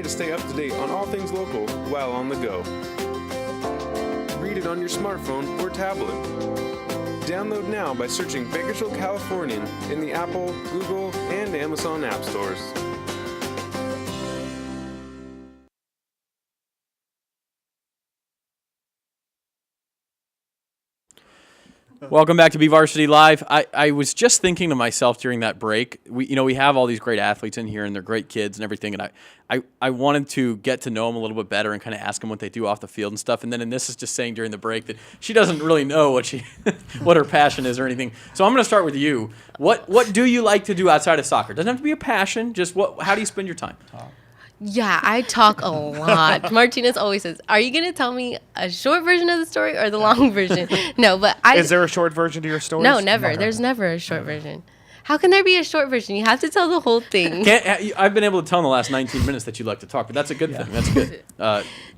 to stay up to date on all things local while on the go. Read it on your smartphone or tablet. Download now by searching Bakersfield Californian in the Apple, Google, and Amazon app stores. Welcome back to BVarsity Live. I was just thinking to myself during that break, we have all these great athletes in here and they're great kids and everything, and I wanted to get to know them a little bit better and kind of ask them what they do off the field and stuff. And then this is just saying during the break that she doesn't really know what what her passion is or anything. So I'm going to start with you. What do you like to do outside of soccer? Doesn't have to be a passion. Just how do you spend your time? Yeah, I talk a lot. Martinez always says, "Are you gonna tell me a short version of the story or the long version?" No, but Is there a short version to your stories? No, never. There's never a short version. How can there be a short version? You have to tell the whole thing. I've been able to tell in the last 19 minutes that you like to talk, but that's a good thing. That's good,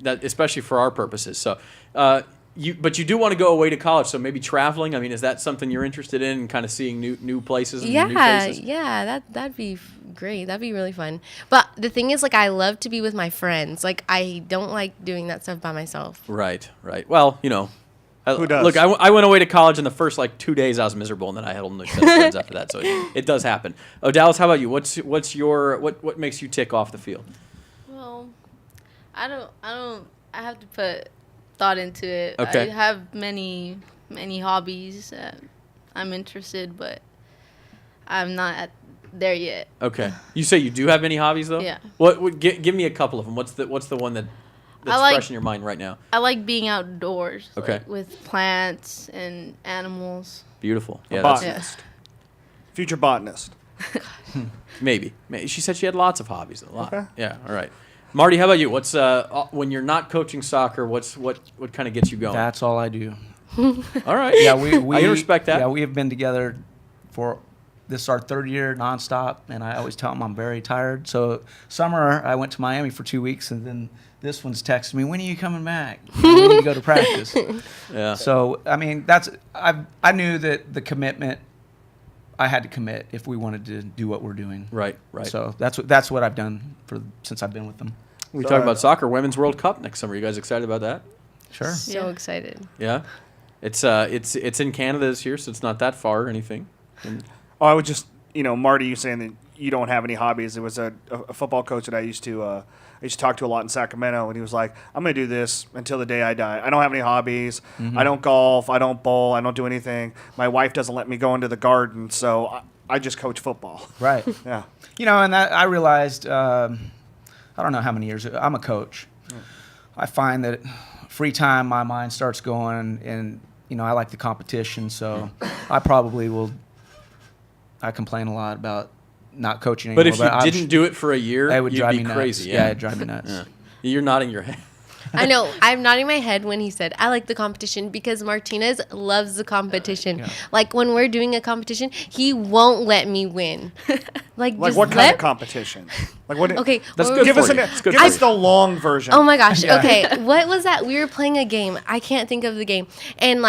that especially for our purposes. So, but you do want to go away to college, so maybe traveling. I mean, is that something you're interested in, kind of seeing new places and new faces? Yeah, that'd be great. That'd be really fun. But the thing is, like, I love to be with my friends. Like, I don't like doing that stuff by myself. Right. Well, who does? Look, I went away to college, and the first 2 days I was miserable, and then I had a new set of friends after that. So it does happen. Oh, Dallas, how about you? What makes you tick off the field? Well, I have to put thought into it. Okay. I have many hobbies that I'm interested, but I'm not there yet. Okay. You say you do have many hobbies though? Yeah. Give me a couple of them. What's the one that's fresh in your mind right now? I like being outdoors. Okay. With plants and animals. Beautiful. A Yeah. botanist. Future botanist. Maybe. She said she had lots of hobbies. A lot. Okay. Yeah. All right. Marty, how about you? What's when you're not coaching soccer? What kind of gets you going? That's all I do. All right. Yeah, we I respect that. Yeah, we have been together for this is our third year nonstop, and I always tell him I'm very tired. So summer I went to Miami for 2 weeks, and then this one's texting me, "When are you coming back? We need to go to practice." Yeah. So I mean, I knew that the commitment I had to commit if we wanted to do what we're doing. Right. So that's what I've done since I've been with them. We talk about soccer, Women's World Cup next summer. You guys excited about that? Sure. So excited. Yeah. It's in Canada this year, so it's not that far or anything. I would just, Marty, you saying that you don't have any hobbies. There was a football coach that I used to talk to a lot in Sacramento, and he was like, "I'm going to do this until the day I die. I don't have any hobbies. I don't golf. I don't bowl. I don't do anything. My wife doesn't let me go into the garden, so I just coach football." Right. Yeah. And that I realized, I don't know how many years I'm a coach. I find that free time, my mind starts going, and I like the competition, so I probably will. I complain a lot about not coaching anymore. But if you didn't do it for a year, it would drive me nuts. Crazy. Yeah, it'd drive me nuts. Yeah. You're nodding your head. I know. I'm nodding my head when he said, I like the competition, because Martinez loves the competition. Yeah. Like, when we're doing a competition, he won't let me win. Like what kind of competition? Like what? Okay. That's good Give for us you. give us the long version. Oh, my gosh. Yeah. Okay. What was that? We were playing a game. I can't think of the game. And,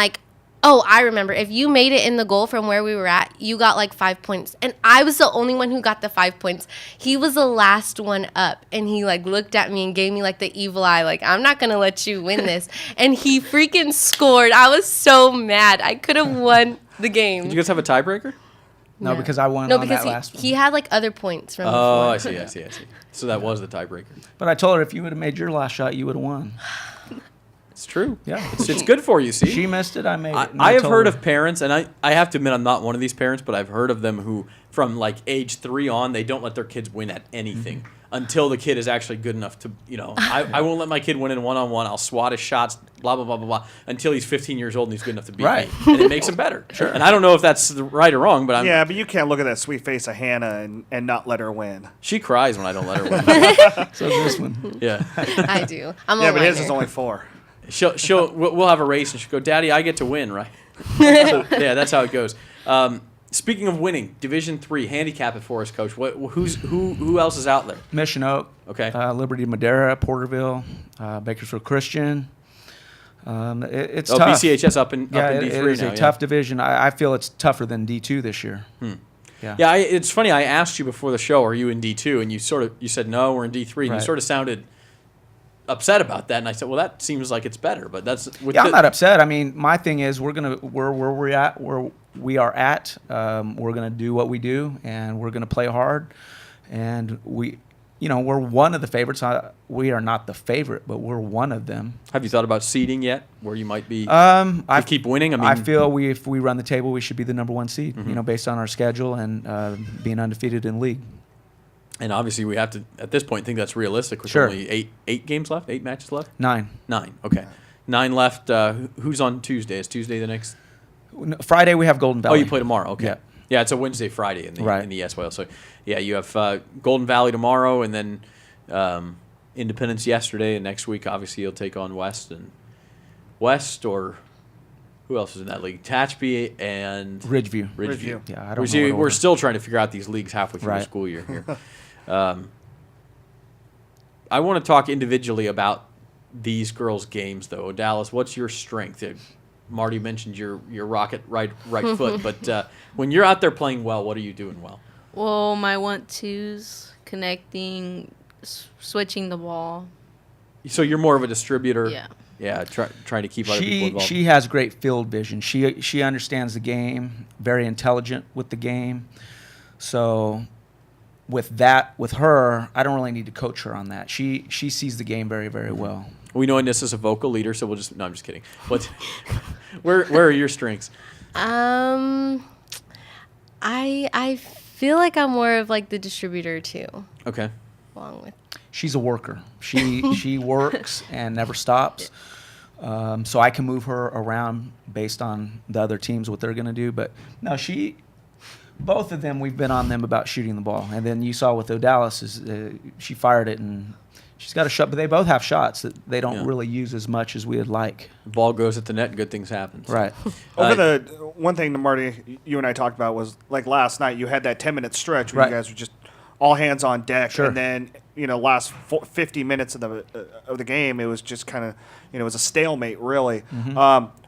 I remember. If you made it in the goal from where we were at, you got 5 points. And I was the only one who got the 5 points. He was the last one up. And he looked at me and gave me the evil eye. I'm not going to let you win this. And he freaking scored. I was so mad. I could have won the game. Did you guys have a tiebreaker? No, because I won No, on because that last one. he had other points from before. Oh, I see. So that was the tiebreaker. But I told her if you would have made your last shot, you would have won. It's true. Yeah. It's good for you, see? She missed it, I made it. I have heard of parents, and I have to admit I'm not one of these parents, but I've heard of them who, from age 3 on, they don't let their kids win at anything until the kid is actually good enough to, I won't let my kid win in one-on-one. I'll swat his shots, blah, blah, blah, blah, blah, until he's 15 years old and he's good enough to beat me. And it makes him better. Sure. And I don't know if that's right or wrong, but Yeah, but you can't look at that sweet face of Hannah and not let her win. She cries when I don't let her win. So this one. Yeah. I do. I'm Yeah, a but his whiner. is only 4. We'll have a race, and she'll go, "Daddy, I get to win, right?" So, yeah, that's how it goes. Speaking of winning, Division III, handicap it for us, Coach. Who else is out there? Mission Oak. Okay. Liberty Madera, Porterville, Bakersfield Christian. It's tough. BCHS up in it D3 is now. a tough division. I feel it's tougher than D2 this year. Yeah. It's funny. I asked you before the show, "Are you in D2?" And you said no, we're in D3, and you Right. sort of sounded upset about that. And I said, "Well, that seems like it's better." But that's I'm not upset. I mean, my thing is we're where we're at, where we are at. We're gonna do what we do, and we're gonna play hard. And we're one of the favorites. We are not the favorite, but we're one of them. Have you thought about seeding yet, where you might be? I keep winning. I mean, I feel if we run the table, we should be the number 1 seed. Mm-hmm. Based on our schedule and being undefeated in league. and obviously we have to at this point think that's realistic. With Sure. only eight games left, 8 matches left. 9. 9. Okay, 9 left. Who's on Tuesday? Is Tuesday the next? Friday we have Golden Oh, Valley. you play tomorrow. Okay. Yeah. Yeah, it's a Wednesday, Friday in the Right. SYL. So, yeah, you have Golden Valley tomorrow, and then Independence yesterday, and next week obviously you'll take on West or who else is in that league? Tatchby and Ridgeview. Ridgeview. Yeah, I don't know. We're still trying to figure out these leagues halfway through the Right. school year here. I want to talk individually about these girls' games, though. Dallas, what's your strength? Marty mentioned your rocket right foot, but when you're out there playing well, what are you doing well? Well, my 1-2s, connecting, switching the ball. So you're more of a distributor. Yeah. Yeah, trying to keep other people involved. She has great field vision. She understands the game, very intelligent with the game. So with her, I don't really need to coach her on that. She sees the game very, very well. We know Anissa's is a vocal leader, so I'm just kidding. Where are your strengths? I feel like I'm more of like the distributor too, Okay. along with. She's a worker. She works and never stops. So I can move her around based on the other teams, what they're going to do. But no, both of them, we've been on them about shooting the ball. And then you saw with O'Dallas, she fired it, and she's got a shot. But they both have shots that they don't really use as much as we would like. The ball goes at the net, and good things happen. So. Right. One thing that Marty, you and I talked about was like last night. You had that 10-minute stretch where Right. you guys were just all hands on deck, Sure. and then last 50 minutes of the game, it was just kind of it was a stalemate really.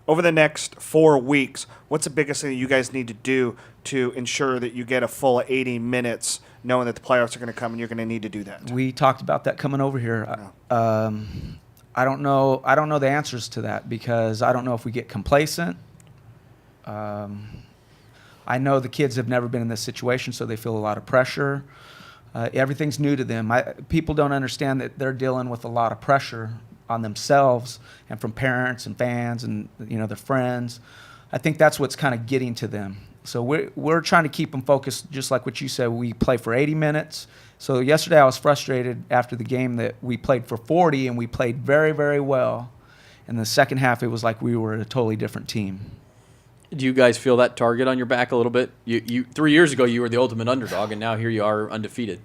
Over the next 4 weeks, what's the biggest thing that you guys need to do to ensure that you get a full 80 minutes, knowing that the playoffs are going to come and you're going to need to do that? We talked about that coming over here. I don't know the answers to that because I don't know if we get complacent. I know the kids have never been in this situation, so they feel a lot of pressure. Everything's new to them. People don't understand that they're dealing with a lot of pressure on themselves and from parents and fans and their friends. I think that's what's kind of getting to them. So we're trying to keep them focused, just like what you said. We play for 80 minutes. So yesterday I was frustrated after the game that we played for 40 and we played very, very well. In the second half, it was like we were a totally different team. Do you guys feel that target on your back a little bit? You 3 years ago you were the ultimate underdog, and now here you are undefeated.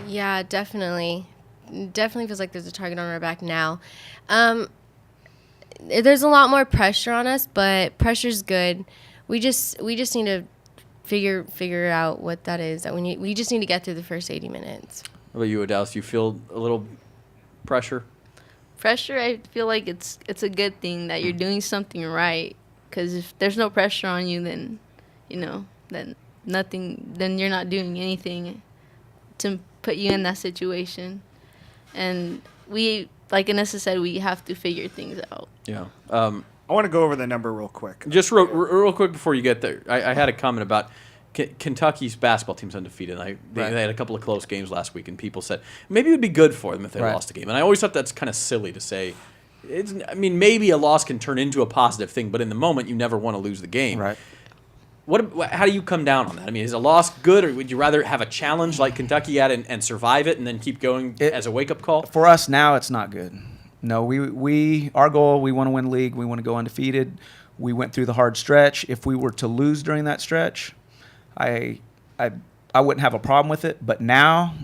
Yeah, definitely. Definitely feels like there's a target on our back now. There's a lot more pressure on us, but pressure's good. We just need to figure out what that is. That we just need to get through the first 80 minutes. How about you, Dallas? Do you feel a little pressure? Pressure, I feel like it's a good thing that you're doing something right. Because if there's no pressure on you, then, then you're not doing anything to put you in that situation. And we, like Anissa said, we have to figure things out. Yeah. I want to go over the number real quick. Just real quick before you get there, I had a comment about Kentucky's basketball team's undefeated. They had a couple of close games last week, and people said maybe it would be good for them if they lost a game. And I always thought that's kind of silly to say. Maybe a loss can turn into a positive thing, but in the moment, you never want to lose the game. Right. How do you come down on that? I mean, is a loss good, or would you rather have a challenge like Kentucky had and survive it and then keep going as a wake-up call? For us now, it's not good. No, our goal, we want to win league. We want to go undefeated. We went through the hard stretch. If we were to lose during that stretch, I wouldn't have a problem with it. But now,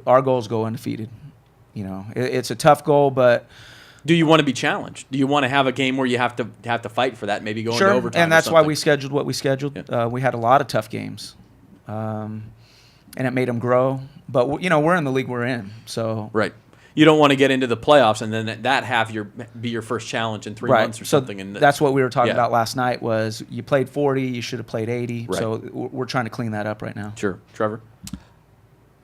our goal is go undefeated. It's a tough goal, but. Do you want to be challenged? Do you want to have a game where you have to fight for that, maybe going to overtime? And that's why we scheduled what we scheduled. Yeah. We had a lot of tough games, and it made them grow. But we're in the league we're in, so right. you don't want to get into the playoffs and then that have be your first challenge in 3 months or something. And that's what we were talking yeah. about last night. Was you played 40, you should have played 80. Right. So we're trying to clean that up right now. Sure, Trevor.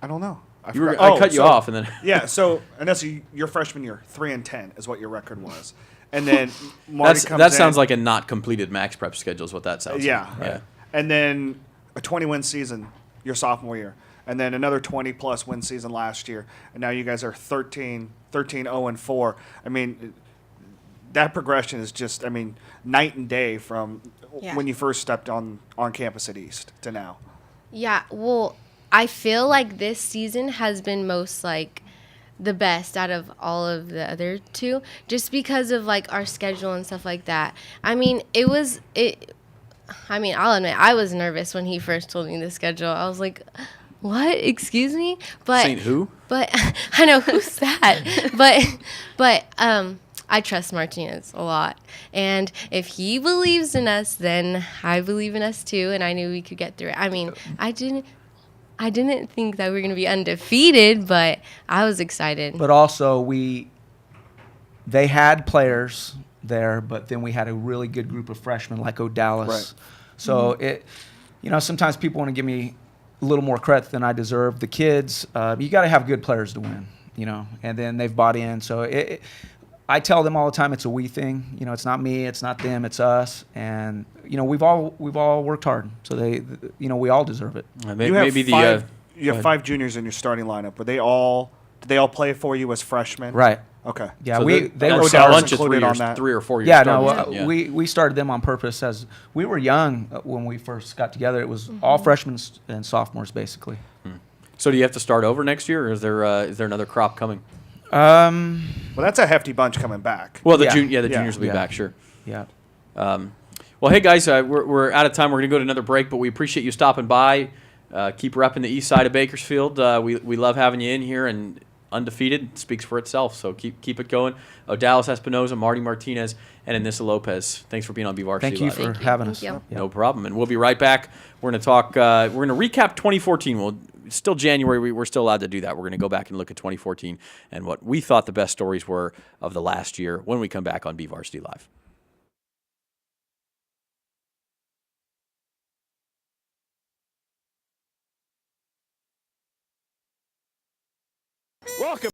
I don't know. I cut you off and then yeah. So unless your freshman year, 3-10 is what your record was, and then Marty comes that in, sounds like a not completed max prep schedule is what that sounds yeah, like. right. Yeah. And then a 20-win season your sophomore year, and then another 20-plus win season last year, and now you guys are 13-0-4. I mean, that progression is just, I mean, night and day from when you first stepped on campus at East to now. Yeah, well, I feel like this season has been most like the best out of all of the other two, just because of like our schedule and stuff like that. I mean, I'll admit I was nervous when he first told me the schedule. I was like, "What? Excuse me?" But Saint who? But I know who's that. but I trust Martinez a lot, and if he believes in us, then I believe in us too. And I knew we could get through it. I mean, I didn't think that we were going to be undefeated, but I was excited. But also they had players there, but then we had a really good group of freshmen like O'Dallas. Right. So sometimes people want to give me a little more credit than I deserve. The kids, you got to have good players to win, and then they've bought in. So I tell them all the time it's a we thing. It's not me, it's not them, it's us. And we've all worked hard, so we all deserve it. You have five juniors in your starting lineup. Did they all play for you as freshmen? Right. Okay. Yeah, so they were a stars bunch of included on that. 3 or 4 years. Yeah, starters. no, we started them on purpose as we were young when we first got together. It was all freshmen and sophomores basically. So do you have to start over next year, or is there another crop coming? Well, that's a hefty bunch coming back. Well, the Yeah. juniors will be back, sure. Yeah. Well, hey guys, we're out of time. We're going to go to another break, but we appreciate you stopping by. Keep repping the east side of Bakersfield. We love having you in here, and undefeated speaks for itself. So keep it going. Dallas Espinoza, Marty Martinez, and Anissa Lopez. Thanks for being on BVarsity Thank you Live. for having us. Thank you. No problem. And we'll be right back. We're going to talk. We're going to recap 2014. It's still January. We're still allowed to do that. We're going to go back and look at 2014 and what we thought the best stories were of the last year when we come back on BVarsity Live. Welcome.